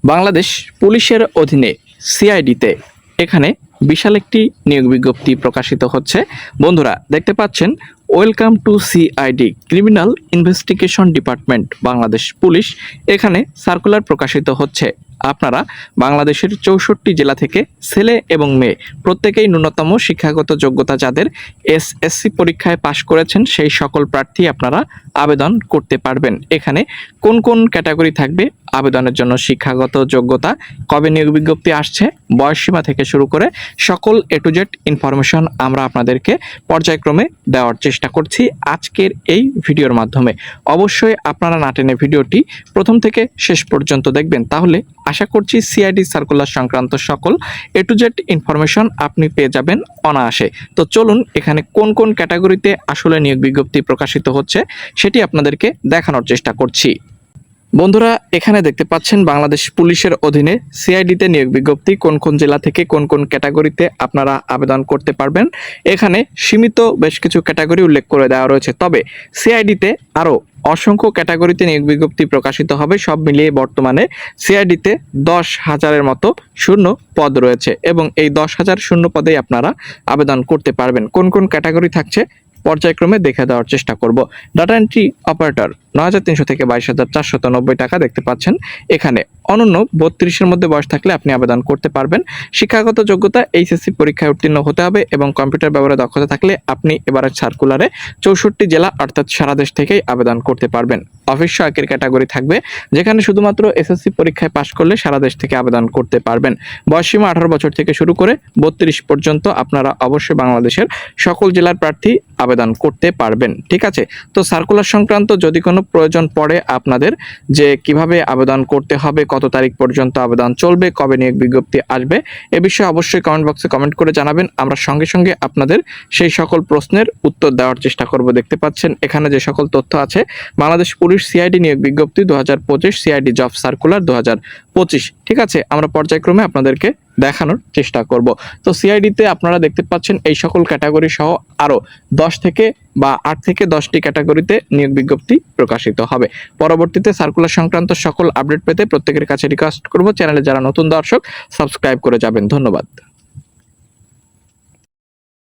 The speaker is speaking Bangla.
বাংলাদেশ পুলিশের অধীনে সিআইডিতে এখানে বিশাল একটি নিয়োগ বিজ্ঞপ্তি প্রকাশিত হচ্ছে। বন্ধুরা দেখতে পাচ্ছেন, welcome to CID criminal investigation department Bangladesh police. এখানে সার্কুলার প্রকাশিত হচ্ছে। আপনারা বাংলাদেশের 64 জেলা থেকে ছেলে এবং মেয়ে প্রত্যেকেই ন্যূনতম শিক্ষাগত যোগ্যতা যাদের এসএসসি পরীক্ষায় পাশ করেছেন সেই সকল প্রার্থী আপনারা আবেদন করতে পারবেন। এখানে কোন কোন ক্যাটাগরি থাকবে, আবেদনের জন্য শিক্ষাগত যোগ্যতা, কবে নিয়োগ বিজ্ঞপ্তি আসছে, বয়সসীমা থেকে শুরু করে সকল এ টু জেড ইনফরমেশন আমরা আপনাদেরকে পর্যায়ক্রমে দেওয়ার চেষ্টা করছি আজকের এই ভিডিওর মাধ্যমে। অবশ্যই আপনারা না টেনে ভিডিওটি প্রথম থেকে শেষ পর্যন্ত দেখবেন, তাহলে আশা করছি সিআইডি সার্কুলার সংক্রান্ত সকল এ টু জেড ইনফরমেশন আপনি পেয়ে যাবেন অনায়াসে। তো চলুন এখানে কোন কোন ক্যাটাগরিতে আসলে নিয়োগ বিজ্ঞপ্তি প্রকাশিত হচ্ছে সেটি আপনাদেরকে দেখানোর চেষ্টা করছি। বন্ধুরা এখানে দেখতে পাচ্ছেন বাংলাদেশ পুলিশের অধীনে সিআইডিতে নিয়োগ বিজ্ঞপ্তি কোন কোন জেলা থেকে কোন কোন ক্যাটাগরিতে আপনারা আবেদন করতে পারবেন। এখানে সীমিত বেশ কিছু ক্যাটাগরি উল্লেখ করে দেওয়া রয়েছে, তবে সিআইডিতে আরও অসংখ্য ক্যাটাগরিতে নিয়োগ বিজ্ঞপ্তি প্রকাশিত হবে। সব মিলিয়ে বর্তমানে সিআইডিতে 10,000-এর মতো শূন্য পদ রয়েছে এবং এই 10,000 শূন্য পদেই আপনারা আবেদন করতে পারবেন। কোন কোন ক্যাটাগরি থাকছে পর্যায়ক্রমে দেখে দেওয়ার চেষ্টা করব। ডাটা এন্ট্রি অপারেটর 9,300 থেকে 22,490 টাকা দেখতে পাচ্ছেন। এখানে অনন্য 32-এর মধ্যে বয়স থাকলে আপনি আবেদন করতে পারবেন। শিক্ষাগত যোগ্যতা এইচএসসি পরীক্ষায় উত্তীর্ণ হতে হবে এবং কম্পিউটার ব্যবহারে দক্ষতা থাকলে আপনি এবারের সার্কুলারে 64 জেলা অর্থাৎ সারা দেশ থেকেই আবেদন করতে পারবেন। অফিস সহায়কের ক্যাটাগরি থাকবে, যেখানে শুধুমাত্র এসএসসি পরীক্ষায় পাশ করলে সারা দেশ থেকে আবেদন করতে পারবেন। বয়সসীমা 18 বছর থেকে শুরু করে 32 পর্যন্ত আপনারা অবশ্যই বাংলাদেশের সকল জেলার প্রার্থী আবেদন করতে পারবেন। ঠিক আছে, তো সার্কুলার সংক্রান্ত যদি কোনো প্রয়োজন পড়ে আপনাদের, যে কিভাবে আবেদন করতে হবে, কত তারিখ পর্যন্ত আবেদন চলবে, কবে নিয়োগ বিজ্ঞপ্তি আসবে, এ বিষয়ে অবশ্যই কমেন্ট বক্সে কমেন্ট করে জানাবেন। আমরা সঙ্গে সঙ্গে আপনাদের সেই সকল প্রশ্নের উত্তর দেওয়ার চেষ্টা করব। দেখতে পাচ্ছেন এখানে যে সকল তথ্য আছে, বাংলাদেশ পুলিশ সিআইডি নিয়োগ বিজ্ঞপ্তি 2025, সিআইডি জব সার্কুলার 2025। ঠিক আছে, আমরা পর্যায়ক্রমে আপনাদেরকে দেখানোর চেষ্টা করব। তো সিআইডিতে আপনারা দেখতে পাচ্ছেন এই সকল ক্যাটাগরি সহ আরো 10 থেকে বা 8 থেকে 10টি ক্যাটাগরিতে নিয়োগ বিজ্ঞপ্তি প্রকাশিত হবে। পরবর্তীতে সার্কুলার সংক্রান্ত সকল আপডেট পেতে প্রত্যেকের কাছে রিকোয়েস্ট করব, চ্যানেলে যারা নতুন দর্শক সাবস্ক্রাইব করে যাবেন। ধন্যবাদ।